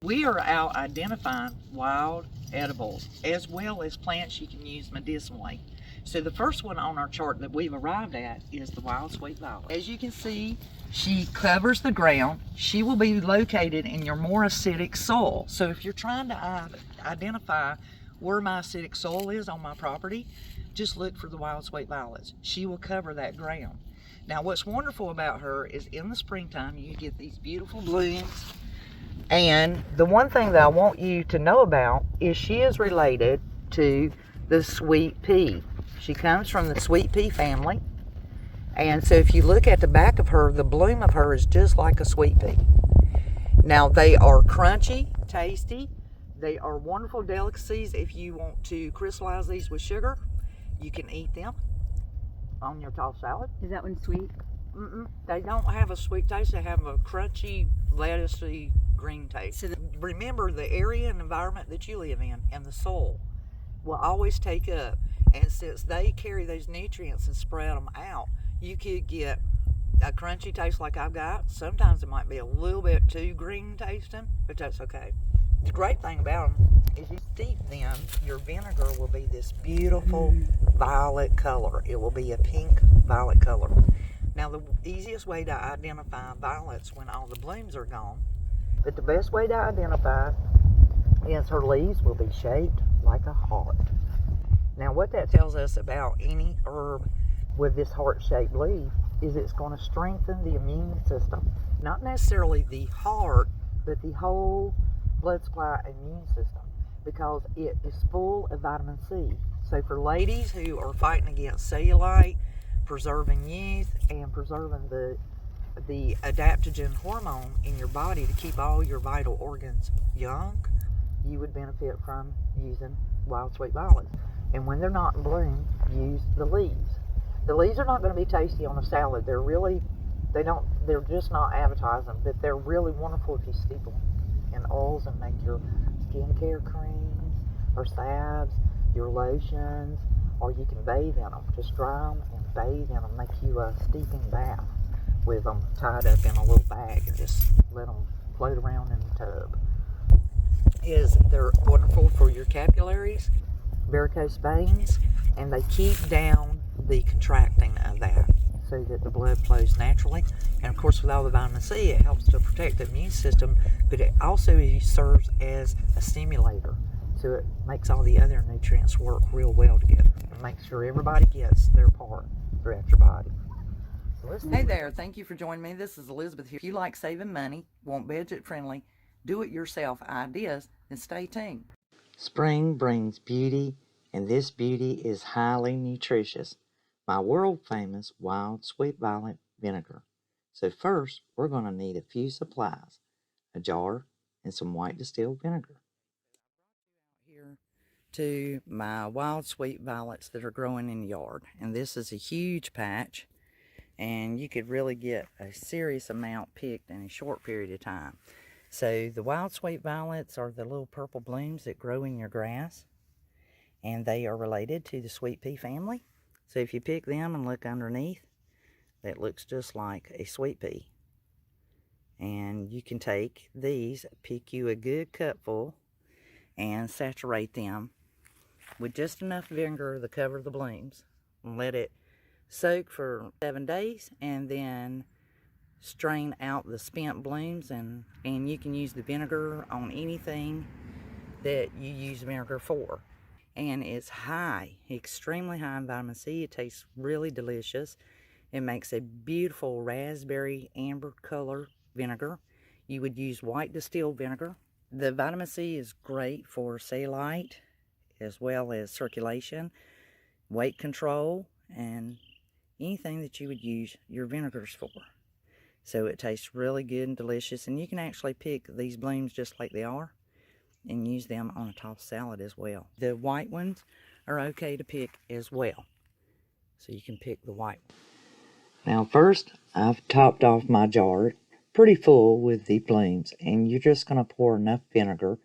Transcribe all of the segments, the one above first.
We are out identifying wild edibles as well as plants you can use medicinally. So the first one on our chart that we've arrived at is the wild sweet violet. As you can see, she covers the ground. She will be located in your more acidic soil. So if you're trying to identify where my acidic soil is on my property, just look for the wild sweet violets. She will cover that ground. Now what's wonderful about her is in the springtime you get these beautiful blooms. And the one thing that I want you to know about is she is related to the sweet pea. She comes from the sweet pea family. And so if you look at the back of her, the bloom of her is just like a sweet pea. Now they are crunchy, tasty. They are wonderful delicacies. If you want to crystallize these with sugar, you can eat them on your tossed salad. Is that one sweet? They don't have a sweet taste. They have a crunchy, lettucey, green taste. So remember, the area and environment that you live in and the soil will always take up. And since they carry those nutrients and spread them out, you could get a crunchy taste like I've got. Sometimes it might be a little bit too green tasting, but that's okay. The great thing about them is you steep them, your vinegar will be this beautiful violet color. It will be a pink violet color. Now the easiest way to identify violets when all the blooms are gone, but the best way to identify is her leaves will be shaped like a heart. Now what that tells us about any herb with this heart-shaped leaf is it's going to strengthen the immune system. Not necessarily the heart, but the whole blood supply immune system, because it is full of vitamin C. So for ladies who are fighting against cellulite, preserving youth, and preserving the adaptogen hormone in your body to keep all your vital organs young, you would benefit from using wild sweet violets. And when they're not in bloom, use the leaves. The leaves are not going to be tasty on a salad. They're just not appetizing, but they're really wonderful if you steep them in oils and make your skincare creams or salves, your lotions, or you can bathe in them. Just dry them and bathe in them. Make you a steeping bath with them tied up in a little bag and just let them float around in the tub. They're wonderful for your capillaries, varicose veins, and they keep down the contracting of that so that the blood flows naturally. And of course, with all the vitamin C, it helps to protect the immune system, but it also serves as a stimulator. So it makes all the other nutrients work real well together and makes sure everybody gets their part throughout your body. Hey there, thank you for joining me. This is Elizabeth here. If you like saving money, want budget friendly, do it yourself ideas, then stay tuned. Spring brings beauty, and this beauty is highly nutritious. My world famous wild sweet violet vinegar. So first, we're going to need a few supplies, a jar and some white distilled vinegar. Here to my wild sweet violets that are growing in the yard, and this is a huge patch, and you could really get a serious amount picked in a short period of time. So the wild sweet violets are the little purple blooms that grow in your grass, and they are related to the sweet pea family. So if you pick them and look underneath, that looks just like a sweet pea. And you can take these, pick you a good cupful, and saturate them with just enough vinegar to cover the blooms, and let it soak for 7 days, and then strain out the spent blooms, and you can use the vinegar on anything that you use vinegar for. And it's high, extremely high in vitamin C. It tastes really delicious. It makes a beautiful raspberry amber color vinegar. You would use white distilled vinegar. The vitamin C is great for cellulite, as well as circulation, weight control, and anything that you would use your vinegars for. So it tastes really good and delicious, and you can actually pick these blooms just like they are and use them on a tossed salad as well. The white ones are okay to pick as well, so you can pick the white one. Now first, I've topped off my jar pretty full with the blooms, and you're just going to pour enough vinegar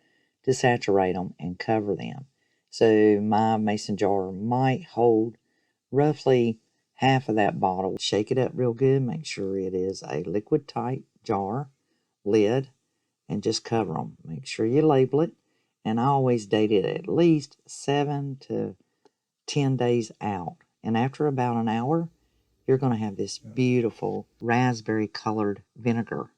to saturate them and cover them. So my mason jar might hold roughly half of that bottle. Shake it up real good, make sure it is a liquid tight jar, lid, and just cover them. Make sure you label it, and I always date it at least 7 to 10 days out. And after about an hour, you're going to have this beautiful raspberry colored vinegar.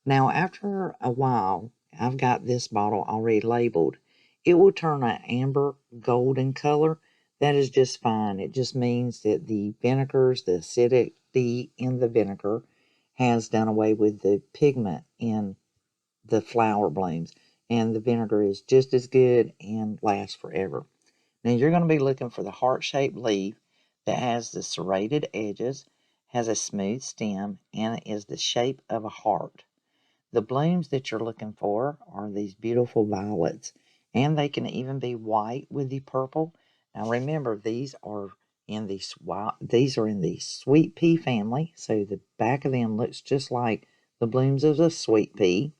Now, after a while, I've got this bottle already labeled. It will turn an amber golden color. That is just fine. It just means that the vinegars, the acidity in the vinegar, has done away with the pigment in the flower blooms. And the vinegar is just as good and lasts forever. Now, you're going to be looking for the heart-shaped leaf that has the serrated edges, has a smooth stem, and is the shape of a heart. The blooms that you're looking for are these beautiful violets, and they can even be white with the purple. Now remember, these are in the sweet pea family, so the back of them looks just like the blooms of a sweet pea.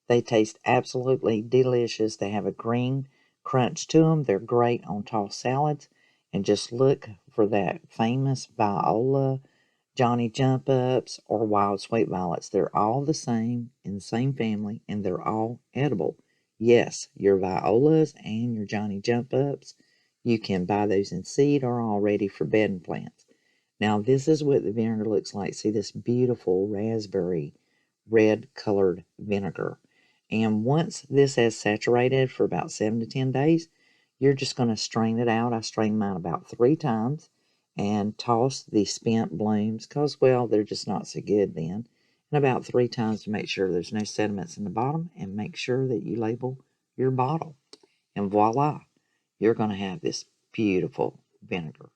They taste absolutely delicious. They have a green crunch to them. They're great on tossed salads. And just look for that famous viola, Johnny Jump Ups, or wild sweet violets. They're all the same in the same family, and they're all edible. Yes, your violas and your Johnny Jump Ups, you can buy those in seed or all ready for bedding plants. Now, this is what the vinegar looks like. See this beautiful raspberry red colored vinegar. And once this has saturated for about 7 to 10 days, you're just going to strain it out. I strain mine about 3 times and toss the spent blooms because, well, they're just not so good then. And about 3 times to make sure there's no sediments in the bottom, and make sure that you label your bottle. And voila, you're going to have this beautiful vinegar.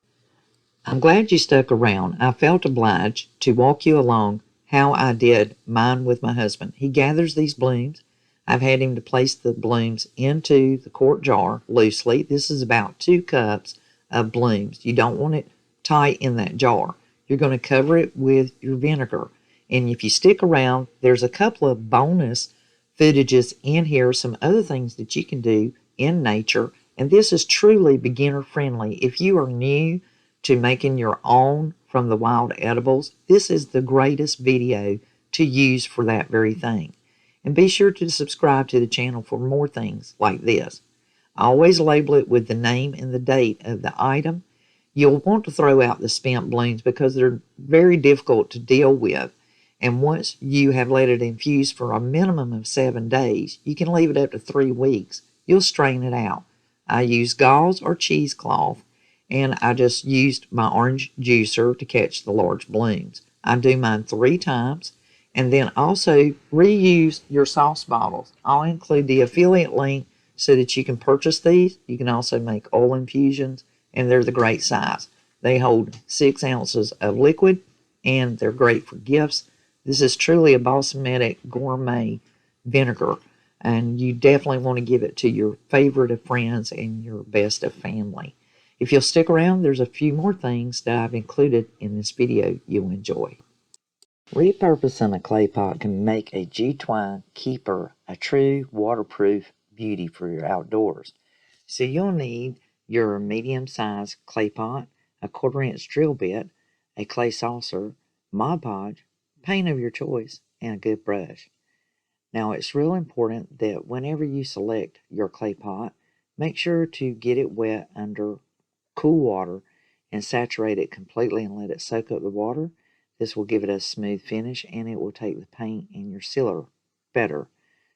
I'm glad you stuck around. I felt obliged to walk you along how I did mine with my husband. He gathers these blooms. I've had him to place the blooms into the quart jar loosely. This is about 2 cups of blooms. You don't want it tight in that jar. You're going to cover it with your vinegar. And if you stick around, there's a couple of bonus footages in here, some other things that you can do in nature. And this is truly beginner friendly. If you are new to making your own from the wild edibles, this is the greatest video to use for that very thing. And be sure to subscribe to the channel for more things like this. I always label it with the name and the date of the item. You'll want to throw out the spent blooms because they're very difficult to deal with. And once you have let it infuse for a minimum of 7 days, you can leave it up to 3 weeks. You'll strain it out. I use gauze or cheesecloth, and I just used my orange juicer to catch the large blooms. I do mine 3 times, and then also reuse your sauce bottles. I'll include the affiliate link so that you can purchase these. You can also make oil infusions, and they're the great size. They hold 6 ounces of liquid, and they're great for gifts. This is truly a balsamic gourmet vinegar, and you definitely want to give it to your favorite of friends and your best of family. If you'll stick around, there's a few more things that I've included in this video you'll enjoy. Repurposing a clay pot can make a G-twine keeper a true waterproof beauty for your outdoors. So you'll need your medium-sized clay pot, a 1/4-inch drill bit, a clay saucer, Mod Podge, paint of your choice, and a good brush. Now, it's real important that whenever you select your clay pot, make sure to get it wet under cool water and saturate it completely and let it soak up the water. This will give it a smooth finish, and it will take the paint in your sealer better.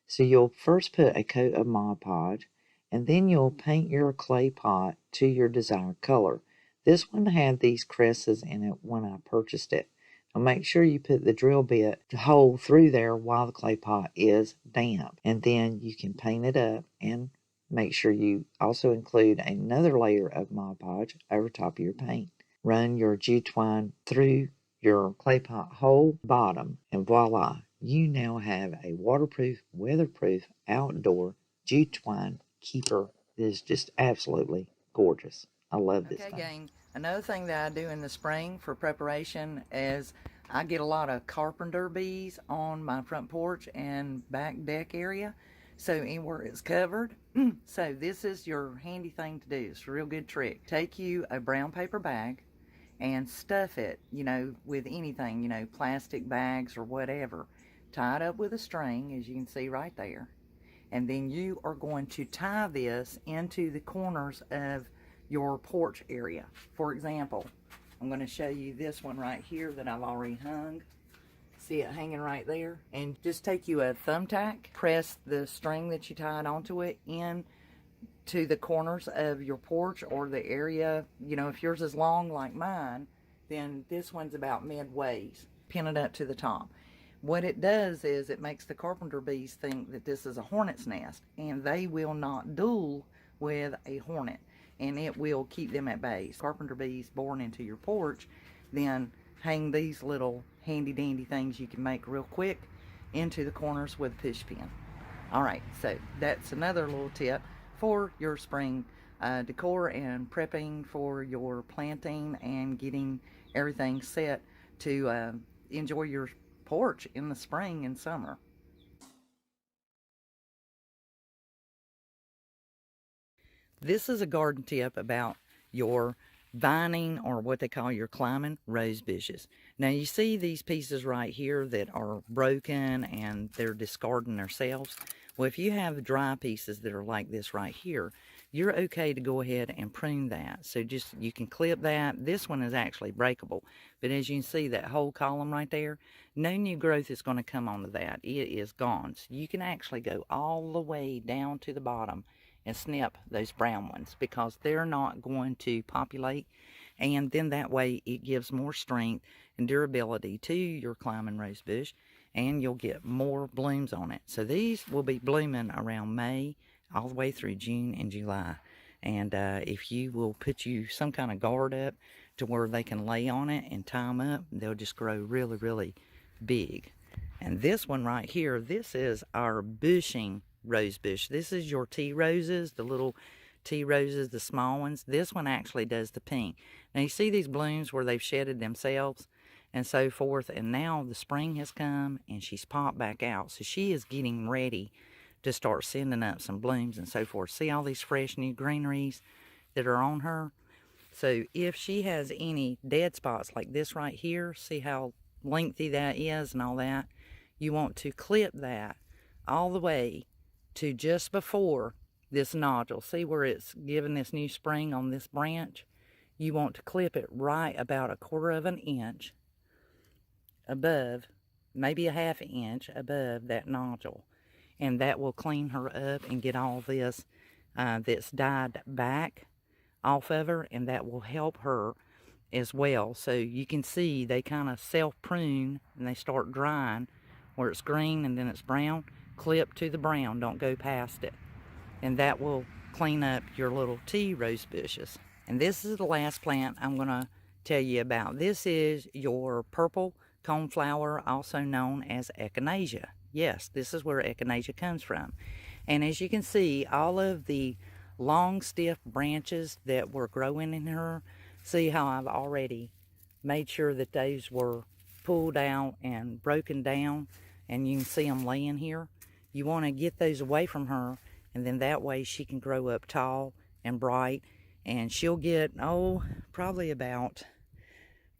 So you'll first put a coat of Mod Podge, and then you'll paint your clay pot to your desired color. This one had these cresses in it when I purchased it. Now make sure you put the drill bit hole through there while the clay pot is damp, and then you can paint it up, and make sure you also include another layer of Mod Podge over top of your paint. Run your G-twine through your clay pot hole bottom, and voila, you now have a waterproof, weatherproof, outdoor G-twine keeper that is just absolutely gorgeous. I love this thing. Gang, another thing that I do in the spring for preparation is I get a lot of carpenter bees on my front porch and back deck area. So anywhere it's covered. So this is your handy thing to do. It's a real good trick. Take you a brown paper bag and stuff it, with anything, plastic bags or whatever. tie it up with a string, as you can see right there. And then you are going to tie this into the corners of your porch area. For example, I'm going to show you this one right here that I've already hung. See it hanging right there? And just take you a thumbtack, press the string that you tied onto it in to the corners of your porch or the area. You know, if yours is long like mine, then this one's about midways. Pin it up to the top. What it does is it makes the carpenter bees think that this is a hornet's nest, and they will not duel with a hornet, and it will keep them at bay. Carpenter bees born into your porch, then hang these little handy dandy things you can make real quick into the corners with a push pin. Alright, so that's another little tip for your spring decor and prepping for your planting and getting everything set to enjoy your porch in the spring and summer. This is a garden tip about your vining, or what they call your climbing rose bushes. Now you see these pieces right here that are broken and they're discarding themselves. Well, if you have dry pieces that are like this right here, you're okay to go ahead and prune that. So just, you can clip that. This one is actually breakable, but as you can see, that whole column right there, no new growth is going to come onto that. It is gone. So you can actually go all the way down to the bottom and snip those brown ones, because they're not going to populate, and then that way it gives more strength and durability to your climbing rose bush, and you'll get more blooms on it. So these will be blooming around May all the way through June and July. And if you will put you some kind of guard up to where they can lay on it and tie them up, they'll just grow really, really big. And this one right here, this is our bushing rose bush. This is your tea roses, the little tea roses, the small ones. This one actually does the pink. Now you see these blooms where they've shedded themselves and so forth, and now the spring has come and she's popped back out. So she is getting ready to start sending up some blooms and so forth. See all these fresh new greeneries that are on her? So if she has any dead spots like this right here, see how lengthy that is and all that, you want to clip that all the way to just before this nodule. See where it's giving this new spring on this branch? You want to clip it right about 1/4 of an inch above, maybe a 1/2 inch above that nodule. And that will clean her up and get all this that's died back off of her, and that will help her as well. So you can see they kind of self-prune and they start drying where it's green and then it's brown. Clip to the brown, don't go past it, and that will clean up your little tea rose bushes. And this is the last plant I'm going to tell you about. This is your purple coneflower, also known as echinacea. Yes, this is where echinacea comes from. And as you can see, all of the long stiff branches that were growing in her, see how I've already made sure that those were pulled out and broken down, and you can see them laying here. You want to get those away from her, and then that way she can grow up tall and bright, and she'll get, oh, probably about,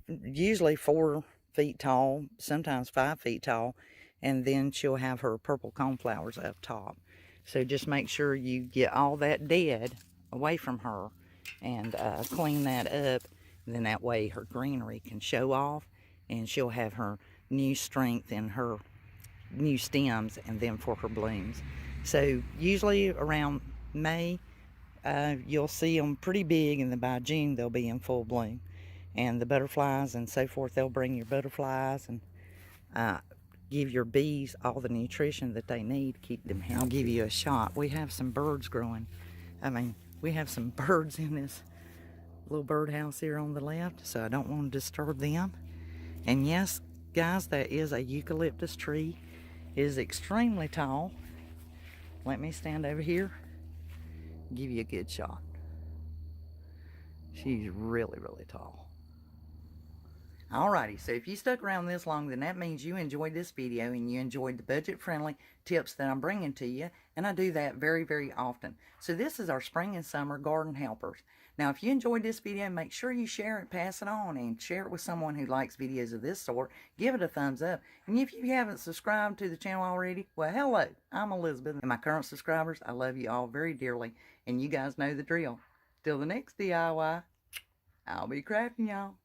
usually 4 feet tall, sometimes 5 feet tall, and then she'll have her purple coneflowers up top. So just make sure you get all that dead away from her and clean that up, and then that way her greenery can show off, and she'll have her new strength in her new stems, and then for her blooms. So usually around May, you'll see them pretty big, and then by June they'll be in full bloom. And the butterflies and so forth, they'll bring your butterflies and give your bees all the nutrition that they need to keep them healthy. I'll give you a shot. We have some birds growing. We have some birds in this little birdhouse here on the left, so I don't want to disturb them. And yes, guys, that is a eucalyptus tree. It is extremely tall. Let me stand over here, give you a good shot. She's really, really tall. Alrighty, so if you stuck around this long, then that means you enjoyed this video and you enjoyed the budget-friendly tips that I'm bringing to you, and I do that very, very often. So this is our spring and summer garden helpers. Now, if you enjoyed this video, make sure you share it, pass it on, and share it with someone who likes videos of this sort. Give it a thumbs up. And if you haven't subscribed to the channel already, well, hello, I'm Elizabeth. And my current subscribers, I love you all very dearly, and you guys know the drill. Till the next DIY, I'll be crafting, y'all.